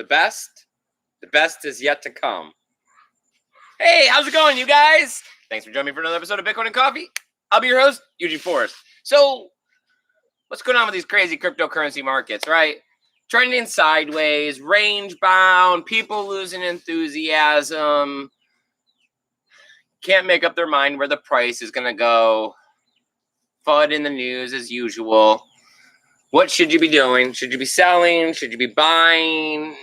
the best is yet to come. Hey, how's it going, you guys? Thanks for joining me for another episode of Bitcoin and Coffee. I'll be your host, Eugene Forrest. So, what's going on with these crazy cryptocurrency markets, right? Trending sideways, range bound, people losing enthusiasm, can't make up their mind where the price is going to go. FUD in the news as usual. What should you be doing? Should you be selling? Should you be buying?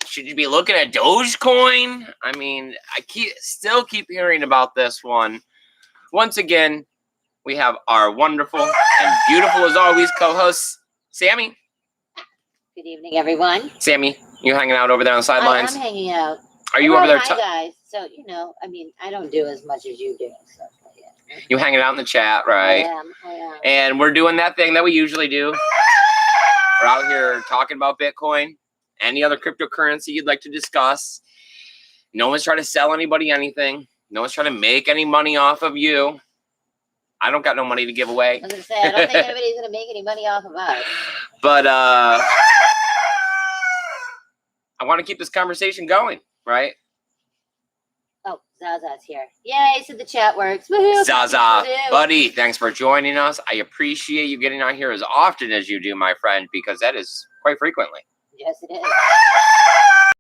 Should you be looking at Dogecoin? I mean, I still keep hearing about this one. Once again, we have our wonderful and beautiful as always co-host, Sammy. Good evening, everyone. Sammy, you hanging out over there on the sidelines? I'm hanging out. Are you over there? Hi, guys. So, I mean, I don't do as much as you do. So, yeah. You hanging out in the chat, right? I am. And we're doing that thing that we usually do. We're out here talking about Bitcoin, any other cryptocurrency you'd like to discuss. No one's trying to sell anybody anything. No one's trying to make any money off of you. I don't got no money to give away. I was going to say, I don't think anybody's going to make any money off of us. But I want to keep this conversation going, right? Oh, Zaza's here. Yay, so the chat works. Woohoo! Zaza, buddy, thanks for joining us. I appreciate you getting on here as often as you do, my friend, because that is quite frequently. Yes, it is. I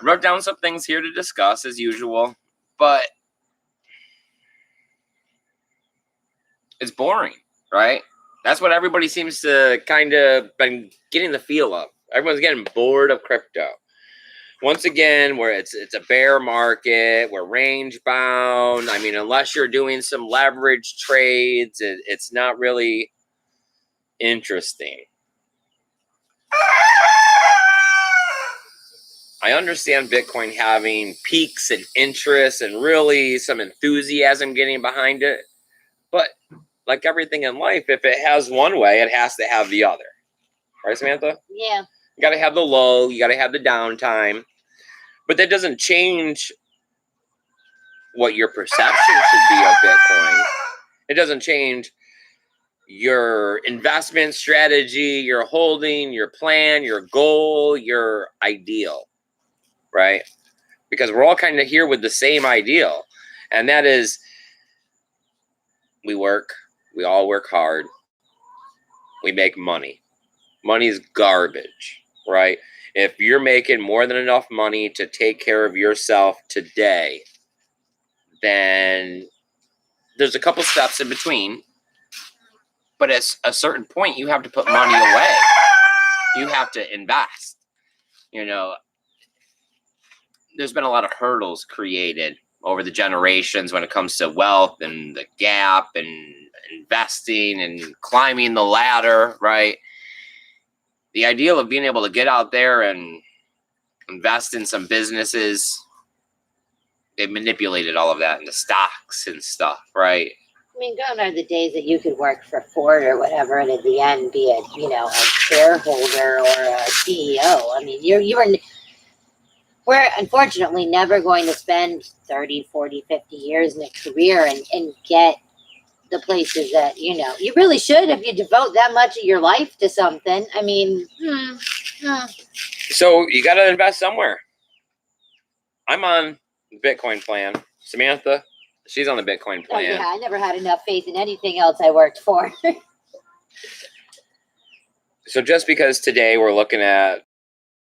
wrote down some things here to discuss as usual, but it's boring, right? That's what everybody seems to kind of been getting the feel of. Everyone's getting bored of crypto. Once again, where it's a bear market, we're range bound. I mean, unless you're doing some leverage trades, it's not really interesting. I understand Bitcoin having peaks and interest and really some enthusiasm getting behind it. But like everything in life, if it has one way, it has to have the other. Right, Samantha? Yeah. You got to have the low. You got to have the downtime. But that doesn't change what your perception should be of Bitcoin. It doesn't change your investment strategy, your holding, your plan, your goal, your ideal, right? Because we're all kind of here with the same ideal. And that is we all work hard. We make money. Money is garbage, right? If you're making more than enough money to take care of yourself today, then there's a couple steps in between. But at a certain point, you have to put money away. You have to invest. There's been a lot of hurdles created over the generations when it comes to wealth and the gap and investing and climbing the ladder, right? The ideal of being able to get out there and invest in some businesses, they've manipulated all of that into stocks and stuff, right? I mean, gone are the days that you could work for Ford or whatever, and at the end be a shareholder or a CEO. I mean, we're unfortunately never going to spend 30, 40, 50 years in a career and get the places that, you really should if you devote that much of your life to something. I mean, So you got to invest somewhere. I'm on the Bitcoin plan. Samantha, she's on the Bitcoin plan. Oh, yeah, I never had enough faith in anything else I worked for. So just because today we're looking at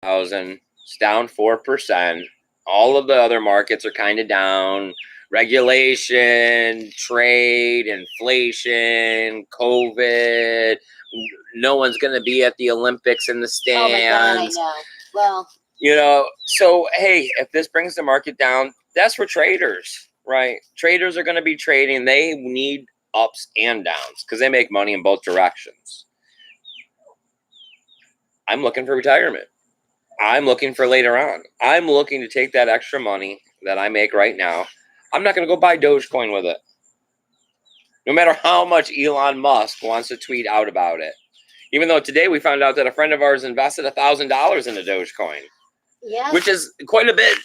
1,000, it's down 4%. All of the other markets are kind of down. Regulation, trade, inflation, COVID. No one's going to be at the Olympics in the stands. Oh my God, I know. Well, so, hey, if this brings the market down, that's for traders, right? Traders are going to be trading. They need ups and downs because they make money in both directions. I'm looking for retirement. I'm looking for later on. I'm looking to take that extra money that I make right now. I'm not going to go buy Dogecoin with it. No matter how much Elon Musk wants to tweet out about it. Even though today we found out that a friend of ours invested $1,000 in a Dogecoin. Yeah. Which is quite a bit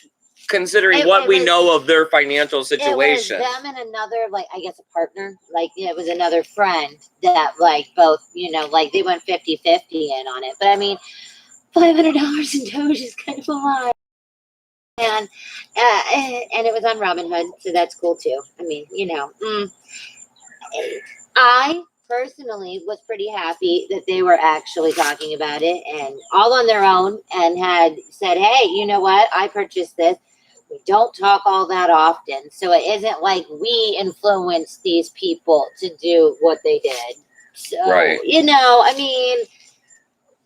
considering what we know of their financial situation. It was them and another, I guess a partner. It was another friend that both, they went 50-50 in on it. But I mean, $500 in Doge is kind of a lot. And it was on Robinhood, so that's cool too. I mean, I personally was pretty happy that they were actually talking about it and all on their own and had said, hey, you know what? I purchased this. We don't talk all that often. So it isn't like we influenced these people to do what they did. So, Right. I mean,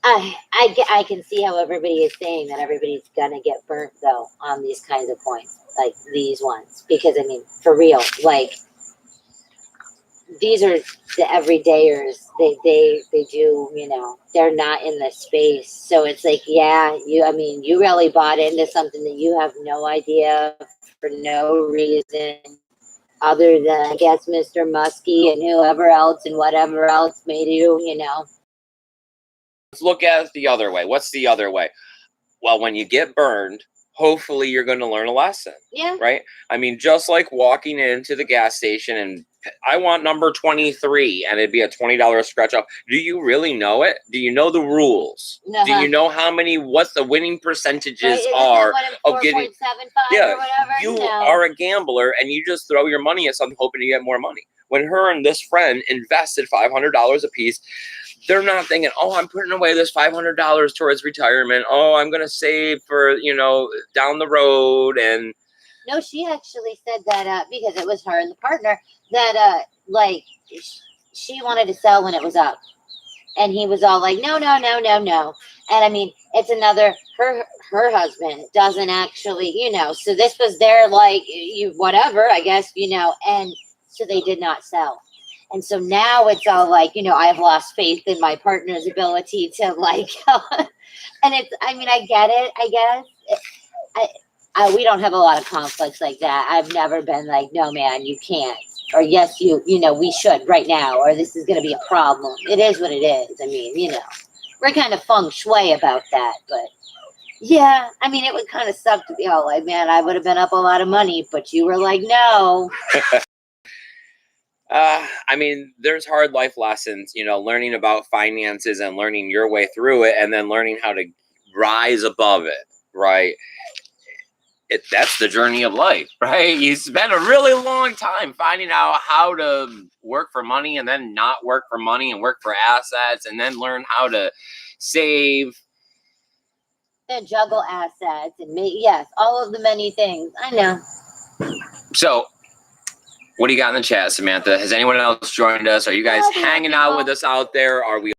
I can see how everybody is saying that everybody's going to get burnt, though, on these kinds of coins, like these ones. Because, I mean, for real, like, these are the everydayers. They do, they're not in the space. So it's like, yeah, you really bought into something that you have no idea for no reason other than, I guess, Mr. Muskie and whoever else and whatever else made you, Let's look at it the other way. What's the other way? Well, when you get burned, hopefully you're going to learn a lesson. Yeah. Right? I mean, just like walking into the gas station and I want number 23 and it'd be a $20 scratch off. Do you really know it? Do you know the rules? Uh-huh. Do you know what the winning percentages right? are of 4.75 getting? or whatever? You are a gambler and you just throw your money at something hoping to get more money. When her and this friend invested $500 a piece, they're not thinking, oh, I'm putting away this $500 towards retirement. Oh, I'm going to save for, down the road. And no, she actually said that because it was her and the partner that she wanted to sell when it was up. And he was all like, no. And I mean, it's another, her husband doesn't actually, so this was their whatever, I guess, and so they did not sell. And so now it's all like, I've lost faith in my partner's ability to and it's, I mean, I get it, I guess. We don't have a lot of conflicts like that. I've never been like, no, man, you can't. Or yes, we should right now. Or this is going to be a problem. It is what it is. I mean, we're kind of feng shui about that. But yeah, I mean, it would kind of suck to be all like, man, I would have been up a lot of money. But you were like, no. I mean, there's hard life lessons, learning about finances and learning your way through it and then learning how to rise above it, right? That's the journey of life, right? You spend a really long time finding out how to work for money and then not work for money and work for assets and then learn how to save. And juggle assets and yes, all of the many things. I know. So, what do you got in the chat, Samantha? Has anyone else joined us? Are you guys hanging out with us out there? Are we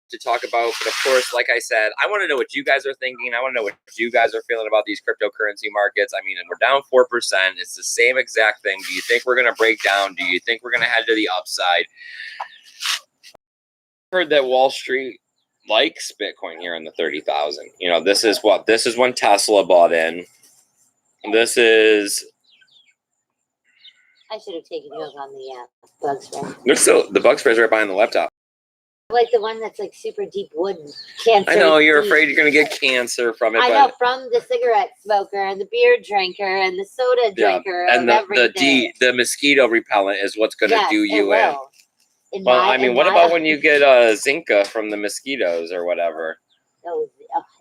to talk about? But of course, like I said, I want to know what you guys are thinking. I want to know what you guys are feeling about these cryptocurrency markets. I mean, we're down 4%. It's the same exact thing. Do you think we're going to break down? Do you think we're going to head to the upside? I heard that Wall Street likes Bitcoin here in the 30,000. This is when Tesla bought in. This is. I should have taken you up on the bug spray. There's still the bug spray's right behind the laptop. Like the one that's like super deep wood cancer. I know you're afraid you're going to get cancer from it. I know, from the cigarette smoker and the beer drinker and the soda drinker and the mosquito repellent is what's going to do you in. Well, I mean, what about when you get Zinca from the mosquitoes or whatever? Oh,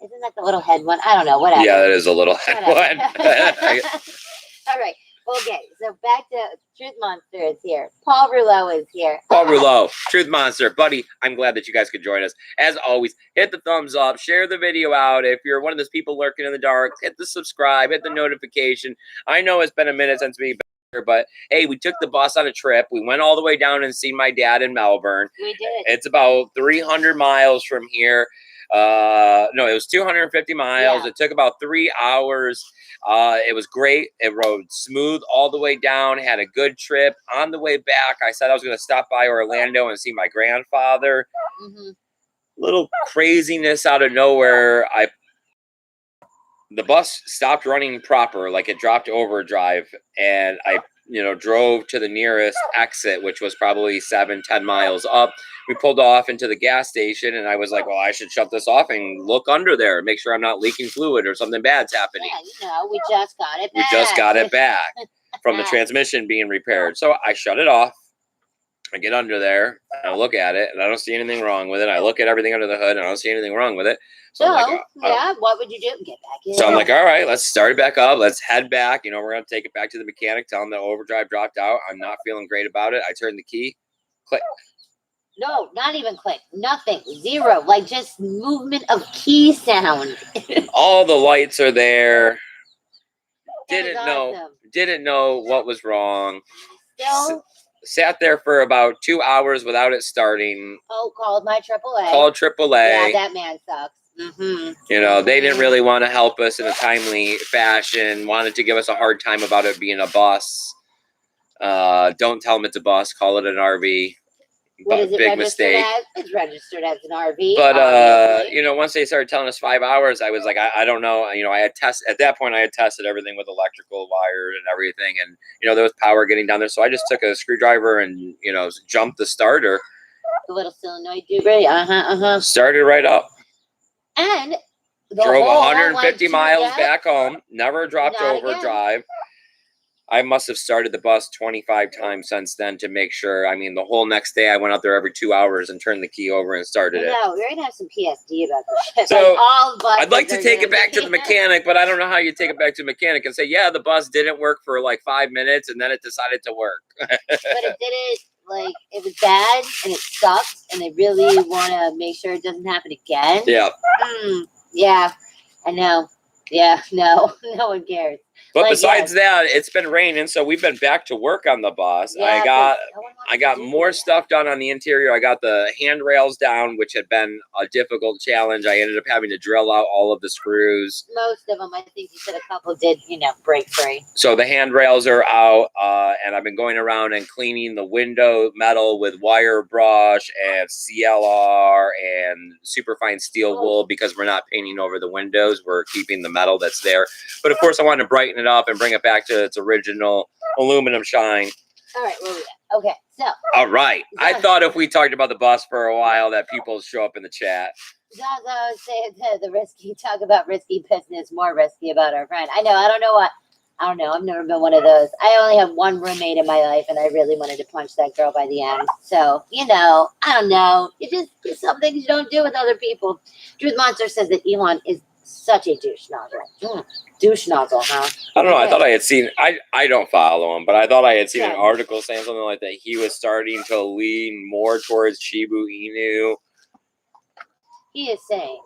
isn't that the little head one? I don't know. Whatever. Yeah, that is a little head one. All right. Okay, so back to Truth Monster is here. Paul Rouleau is here. Paul Rouleau, Truth Monster. Buddy, I'm glad that you guys could join us. As always, hit the thumbs up, share the video out. If you're one of those people lurking in the dark, hit the subscribe, hit the notification. I know it's been a minute since we've been here, but hey, we took the bus on a trip. We went all the way down and see my dad in Melbourne. We did. It's about 300 miles from here. No, it was 250 miles. Yeah. It took about 3 hours. It was great. It rode smooth all the way down, had a good trip. On the way back, I said I was going to stop by Orlando and see my grandfather. Mm-hmm. Little craziness out of nowhere. The bus stopped running proper, like it dropped overdrive, and I drove to the nearest exit, which was probably 7-10 miles up. We pulled off into the gas station, and I was like, well, I should shut this off and look under there, make sure I'm not leaking fluid or something bad's happening. Yeah, we just got it back. We just got it back from the transmission being repaired. So I shut it off. I get under there, and I look at it, and I don't see anything wrong with it. I look at everything under the hood, and I don't see anything wrong with it. So I'm like, yeah, what would you do? Get back in. So I'm like, all right, let's start it back up. Let's head back. You know, we're going to take it back to the mechanic, tell him the overdrive dropped out. I'm not feeling great about it. I turn the key, click. No, not even click. Nothing. Zero. Like just movement of key sound. All the lights are there. That is awesome. Didn't know what was wrong. Still sat there for about 2 hours without it starting. Oh, called my AAA. Called AAA. Yeah, that man sucks. Mm-hmm. You know, they didn't really want to help us in a timely fashion. Wanted to give us a hard time about it being a bus. Don't tell them it's a bus. Call it an RV. What is it big registered mistake. as? It's registered as an RV. But you know, once they started telling us 5 hours, I was like, I don't know. You know, I had at that point I had tested everything with electrical wires and everything, and you know there was power getting down there. So I just took a screwdriver and you know jumped the starter. The little solenoid duber. Started right up. And drove 150 miles back home. Never dropped overdrive. I must have started the bus 25 times since then to make sure. I mean, the whole next day I went out there every 2 hours and turned the key over and started it. No, we're going to have some PSD about this shit. So like all buses I'd like to take it back to the mechanic, but I don't know how you take it back to the mechanic and say, yeah, the bus didn't work for like 5 minutes and then it decided to work. But it didn't, like, it was bad and it sucks and they really want to make sure it doesn't happen again. Yeah. Yeah, I know. Yeah, no one cares. But like, besides that, it's been raining, so we've been back to work on the bus. Yeah, I got more stuff done on the interior. I got the handrails down, which had been a difficult challenge. I ended up having to drill out all of the screws. Most of them, I think you said a couple did, you know, break free. So the handrails are out, and I've been going around and cleaning the window metal with wire brush and CLR and superfine steel wool because we're not painting over the windows. We're keeping the metal that's there. But of course, I wanted to brighten it up and bring it back to its original aluminum shine. All right, okay, so. All right. I thought if we talked about the bus for a while that people would show up in the chat. That's what I was saying, the risky, talk about risky business, more risky about our friend. I don't know. I've never been one of those. I only have one roommate in my life, and I really wanted to punch that girl by the end. So, you know, I don't know. It's some things you don't do with other people. Truth Monster says that Elon is such a douche nozzle. Douche nozzle, huh? I don't know. I thought I had seen, I don't follow him, but I thought I had seen an article saying something like that. He was starting to lean more towards Shiba Inu. He is saying,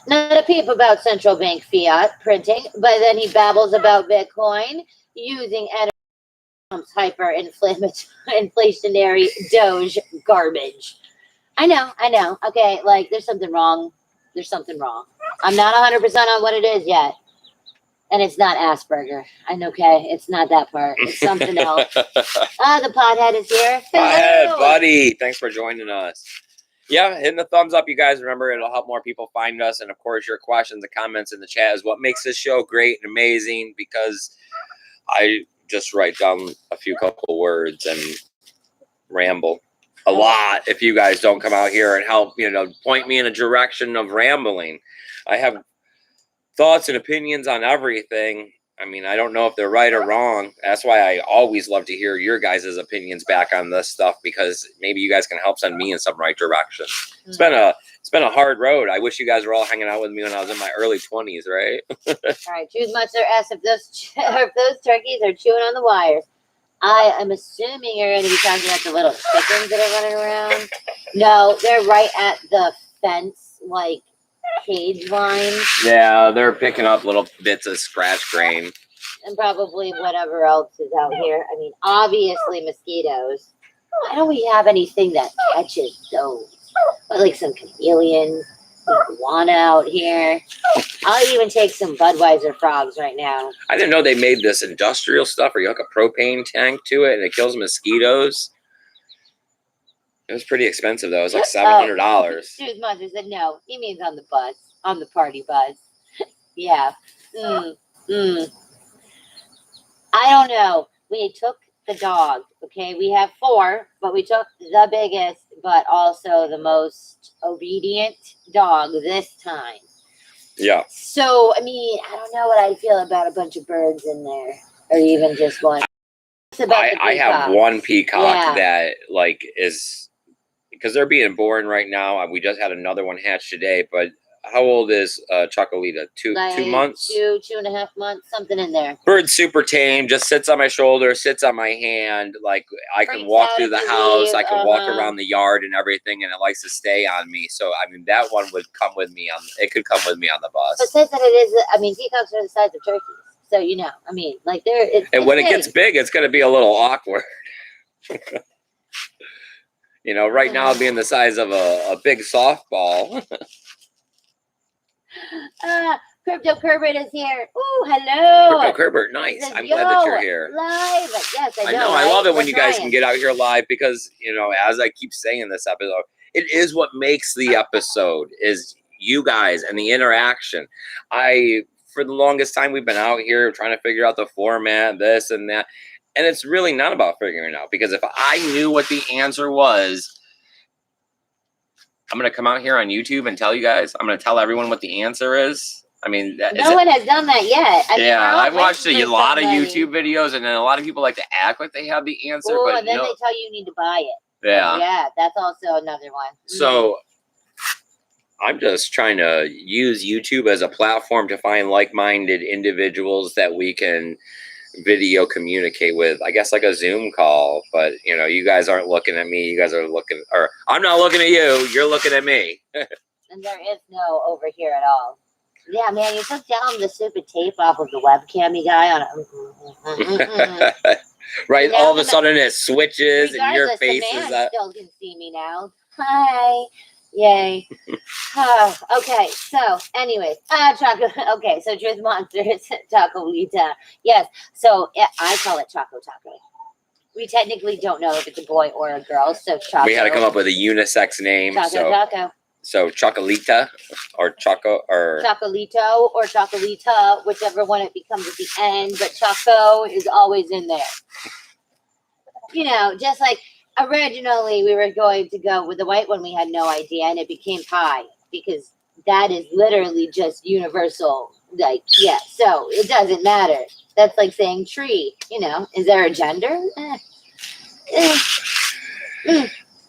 not a peep about central bank fiat printing, but then he babbles about Bitcoin using Trump's inflationary Doge garbage. I know. Okay, like there's something wrong. I'm not 100% on what it is yet. And it's not Asperger. Okay, it's not that part. It's something else. The pothead is here. Pothead, buddy. Thanks for joining us. Yeah, hitting the thumbs up, you guys. Remember, it'll help more people find us. And, of course, your questions and comments in the chat is what makes this show great and amazing because I just write down a few couple words and ramble a lot if you guys don't come out here and help, you know, point me in a direction of rambling. I have thoughts and opinions on everything. I mean, I don't know if they're right or wrong. That's why I always love to hear your guys' opinions back on this stuff because maybe you guys can help send me in some right direction. It's been a hard road. I wish you guys were all hanging out with me when I was in my early 20s, right? All right, Choose Monster asks if those turkeys are chewing on the wires. I am assuming you're going to be talking about the little chickens that are running around. No, they're right at the fence, like cage line. Yeah, they're picking up little bits of scratch grain. And probably whatever else is out here. I mean, obviously mosquitoes. Why don't we have anything that catches those? Like some chameleon, iguana out here. I'll even take some Budweiser frogs right now. I didn't know they made this industrial stuff where you hook a propane tank to it and it kills mosquitoes. It was pretty expensive, though. It was like $700. Choose Monster said no. He means on the bus, on the party bus. Yeah. I don't know. We took the dog, okay? We have 4, but we took the biggest, but also the most obedient dog this time. Yeah. So, I mean, I don't know what I feel about a bunch of birds in there, or even just one. about the I have peacock. one peacock Yeah. that like is because they're being born right now. We just had another one hatch today, but how old is Chocolita? Two months? 2.5 months, something in there. Bird's super tame, just sits on my shoulder, sits on my hand. Like I can Freaks walk out through if the you house, leave, I can walk around the yard and everything, and it likes to stay on me. So I mean, that one would come with me on. It could come with me on the bus. But says that it is. I mean, peacocks are the size of turkeys, so you know. I mean, like and when it gets big, it's going to be a little awkward. You know, right now being the size of a big softball. Crypto Kerbert is here. Ooh, hello. Crypto Kerbert, nice. Says, I'm glad that you're here. Live. Yes, I know. I know. Right? I love it when We're you guys trying. can get out here live because, you know, as I keep saying this episode, it is what makes the episode is you guys and the interaction. For the longest time, we've been out here trying to figure out the format, this and that. And it's really not about figuring it out because if I knew what the answer was, I'm going to come out here on YouTube and tell you guys, I'm going to tell everyone what the answer is. I mean, no one has done that yet. I mean, I've watched a lot of YouTube videos, and then a lot of people like to act like they have the answer. Ooh, but and then they tell you need to buy it. Yeah. Yeah, that's also another one. So I'm just trying to use YouTube as a platform to find like-minded individuals that we can video communicate with. I guess like a Zoom call, but you know, you guys aren't looking at me. You guys are looking, or I'm not looking at you. You're looking at me. And there is no over here at all. Yeah, man, you took down the stupid tape off of the webcam guy on right, all of a sudden it switches and your face is up. Still can see me now. Hi. Yay. Okay, so anyways, okay, so Truth Monsters, Chocolita. Yes, so I call it Choco Taco. We technically don't know if it's a boy or a girl, so Choco. We had to come up with a unisex name. Taco. So Chocolita or Choco or Chocolito or Chocolita, whichever one it becomes at the end, but Choco is always in there. You know, just like originally we were going to go with the white one, we had no idea, and it became pie because that is literally just universal. Like, yeah, so it doesn't matter. That's like saying tree, you know. Is there a gender?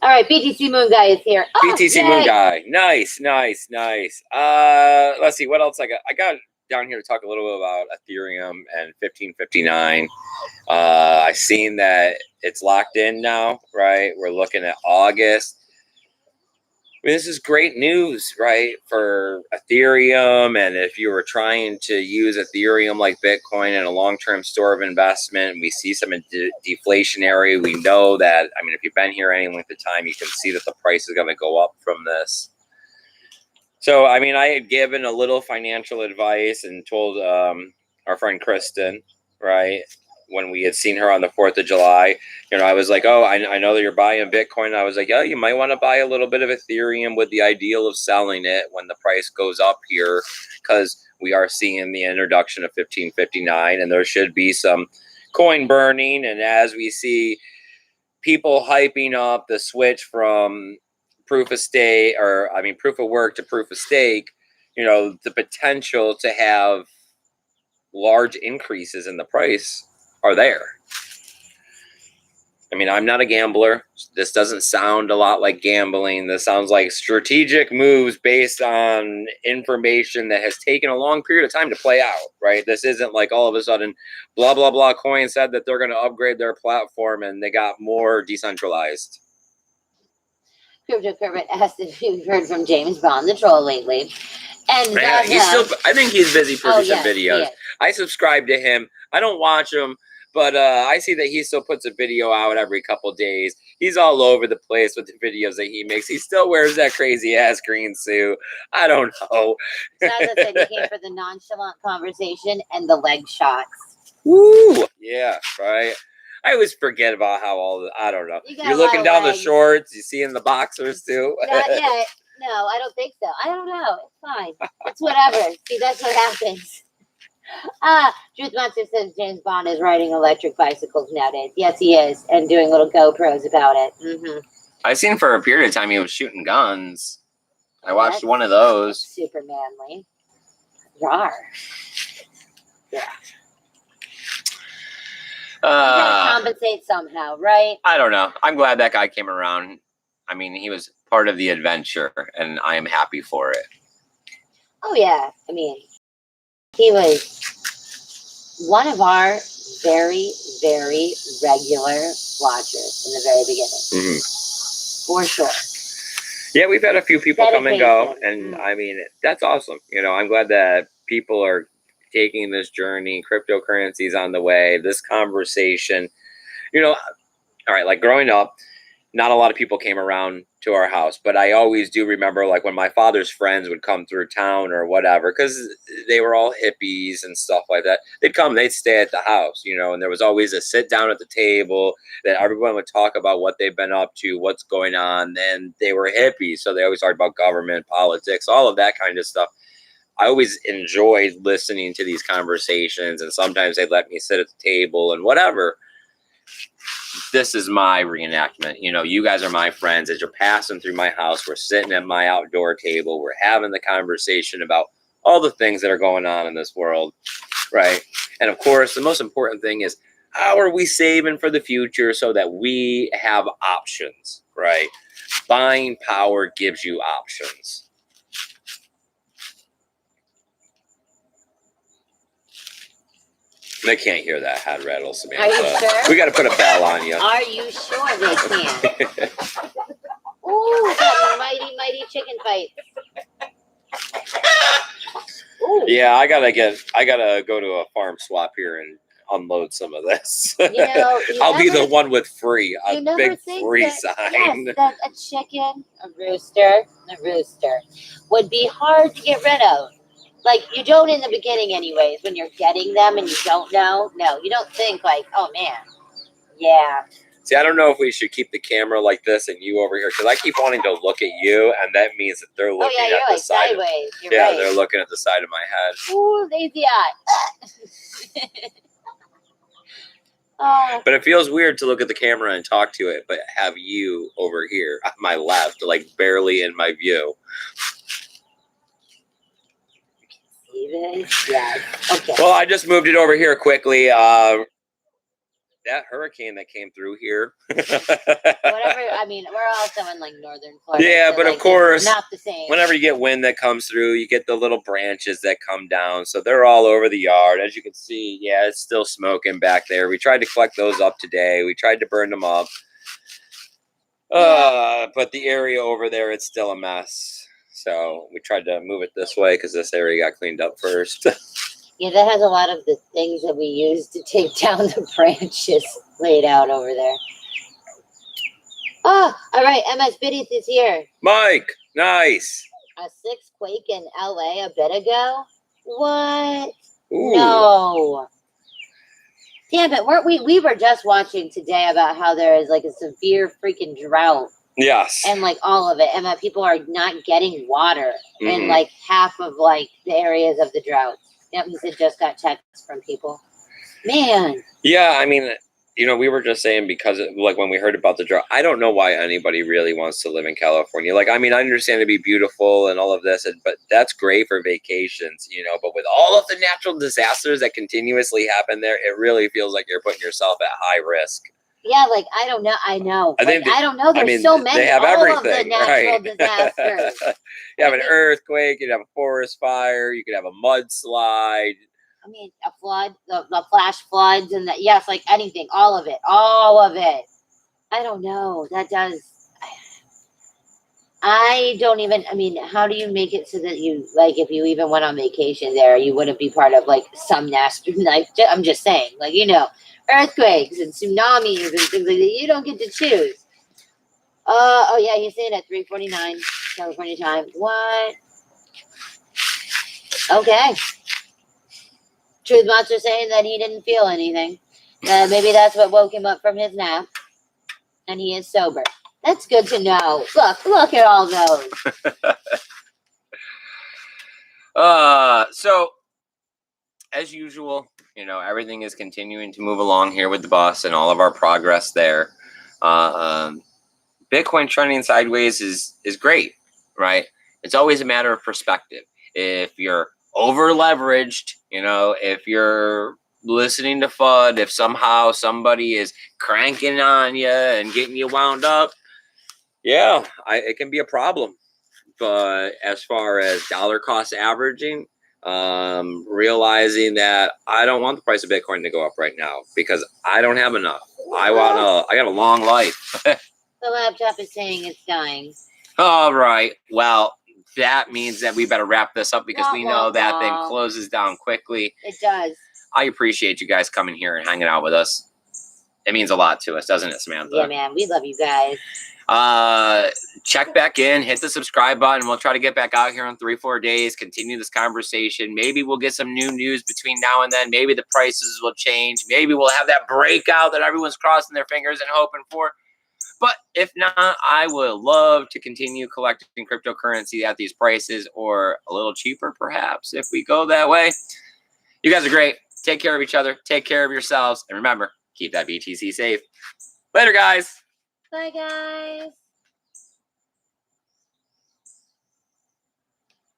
All right, BTC Moon Guy is here. Oh, BTC yay. Moon Guy. Nice. Let's see, what else I got? I got down here to talk a little bit about Ethereum and 1559. I've seen that it's locked in now, right? We're looking at August. I mean, this is great news, right, for Ethereum. And if you were trying to use Ethereum like Bitcoin in a long-term store of investment, we see some deflationary. We know that, I mean, if you've been here any length of time, you can see that the price is going to go up from this. So, I mean, I had given a little financial advice and told our friend Kristen, right, when we had seen her on the 4th of July, you know, I was like, oh, I know that you're buying Bitcoin. I was like, yeah, you might want to buy a little bit of Ethereum with the ideal of selling it when the price goes up here, because we are seeing the introduction of 1559, and there should be some coin burning. And as we see people hyping up the switch from proof of work to proof of stake, you know, the potential to have large increases in the price are there. I mean, I'm not a gambler. This doesn't sound a lot like gambling. This sounds like strategic moves based on information that has taken a long period of time to play out, right? This isn't like all of a sudden, blah, blah, blah coin said that they're going to upgrade their platform and they got more decentralized. Crypto Kerbert asked if you've heard from James Bond, the troll, lately. And I think he's busy producing videos. I subscribe to him. I don't watch him, but I see that he still puts a video out every couple days. He's all over the place with the videos that he makes. He still wears that crazy ass green suit. I don't know. Zaza said he came for the nonchalant conversation and the leg shots. Woo! Yeah, right. I always forget about how I don't know. You're looking down the shorts. You see in the boxers too. Not yet. No, I don't think so. I don't know. It's fine. It's whatever. See, that's what happens. Truth Monster says James Bond is riding electric bicycles nowadays. Yes, he is, and doing little GoPros about it. Mm-hmm. I seen for a period of time he was shooting guns. I watched one of those. Super manly. Rawr. Yeah. gotta compensate somehow, right? I don't know. I'm glad that guy came around. I mean, he was part of the adventure, and I am happy for it. Oh yeah, I mean, he was one of our very, very regular watchers in the very beginning, for sure. Yeah, we've had a few people come and go, Dedication. and I mean, that's awesome. You know, I'm glad that people are taking this journey. Cryptocurrency's on the way. This conversation, you know, all right, like growing up, not a lot of people came around to our house, but I always do remember like when my father's friends would come through town or whatever, because they were all hippies and stuff like that. They'd come, they'd stay at the house, you know, and there was always a sit down at the table that everyone would talk about what they've been up to, what's going on. Then they were hippies, so they always talked about government, politics, all of that kind of stuff. I always enjoyed listening to these conversations, and sometimes they'd let me sit at the table and whatever. This is my reenactment. You know, you guys are my friends. As you're passing through my house, we're sitting at my outdoor table. We're having the conversation about all the things that are going on in this world, right? And of course, the most important thing is, how are we saving for the future so that we have options, right? Buying power gives you options. They can't hear that head rattle, Samantha. Are you sure? We got to put a bell on you. Are you sure they can? Ooh, that mighty chicken fight. Ooh. Yeah, I gotta go to a farm swap here and unload some of this. You know, I'll be the one with free, a big free that, sign. Yes, that a chicken, a rooster would be hard to get rid of. Like, you don't in the beginning anyways, when you're getting them and you don't know. No, you don't think like, oh man, yeah. See, I don't know if we should keep the camera like this and you over here, because I keep wanting to look at you, and that means that they're looking you're at the like side. sideways. You're Yeah, right. they're looking at the side of my head. Ooh, lazy eye. Oh. But it feels weird to look at the camera and talk to it, but have you over here on my left, like barely in my view. Yeah. Okay. Well, I just moved it over here quickly. That hurricane that came through here. Whatever. I mean, we're also in like northern Florida. Yeah, so but like, of course, not the same. Whenever you get wind that comes through, you get the little branches that come down. So they're all over the yard. As you can see, yeah, it's still smoking back there. We tried to collect those up today. We tried to burn them up. But the area over there, it's still a mess. So we tried to move it this way because this area got cleaned up first. Yeah, that has a lot of the things that we use to take down the branches laid out over there. Oh, all right. MS Biddies is here. Mike, nice. A 6 quake in LA a bit ago? What? Ooh. No. Damn it. We were just watching today about how there is like a severe freaking drought. Yes. And like all of it. And that people are not getting water in like half of like the areas of the drought. Yep, he said just got texts from people. Man. Yeah, I mean, you know, we were just saying because, like, when we heard about the drought, I don't know why anybody really wants to live in California. Like, I mean, I understand to be beautiful and all of this, but that's great for vacations, you know. But with all of the natural disasters that continuously happen there, it really feels like you're putting yourself at high risk. Yeah, like, I don't know. I know. I don't know. There's so many. They have all everything, of the natural disasters. You have an earthquake, you'd have a forest fire, you could have a mudslide. I mean, a flood, the flash floods, and yes, like anything, all of it. I don't know. That does. I don't even. I mean, how do you make it so that you like, if you even went on vacation there, you wouldn't be part of like some nasty. Like, I'm just saying, like, you know, earthquakes and tsunamis and things like that. You don't get to choose. Oh yeah, he's saying at 3:49 California time. What? Okay. Truth Monster saying that he didn't feel anything. Maybe that's what woke him up from his nap, and he is sober. That's good to know. Look at all those. So as usual, you know, everything is continuing to move along here with the bus and all of our progress there. Bitcoin trending sideways is great, right? It's always a matter of perspective. If you're over leveraged, you know, if you're listening to FUD, if somehow somebody is cranking on you and getting you wound up, yeah, it can be a problem. But as far as dollar cost averaging, realizing that I don't want the price of Bitcoin to go up right now because I don't have enough. I got a long life. The laptop is saying it's dying. All right. Well, that means that we better wrap this up because we know that thing closes down quickly. It does. I appreciate you guys coming here and hanging out with us. It means a lot to us, doesn't it, Samantha? Yeah, man. We love you guys. Check back in, hit the subscribe button. We'll try to get back out here in 3-4 days, continue this conversation. Maybe we'll get some new news between now and then. Maybe the prices will change. Maybe we'll have that breakout that everyone's crossing their fingers and hoping for. But if not, I would love to continue collecting cryptocurrency at these prices or a little cheaper, perhaps, if we go that way. You guys are great. Take care of each other. Take care of yourselves. And remember, keep that BTC safe. Later, guys. Bye, guys.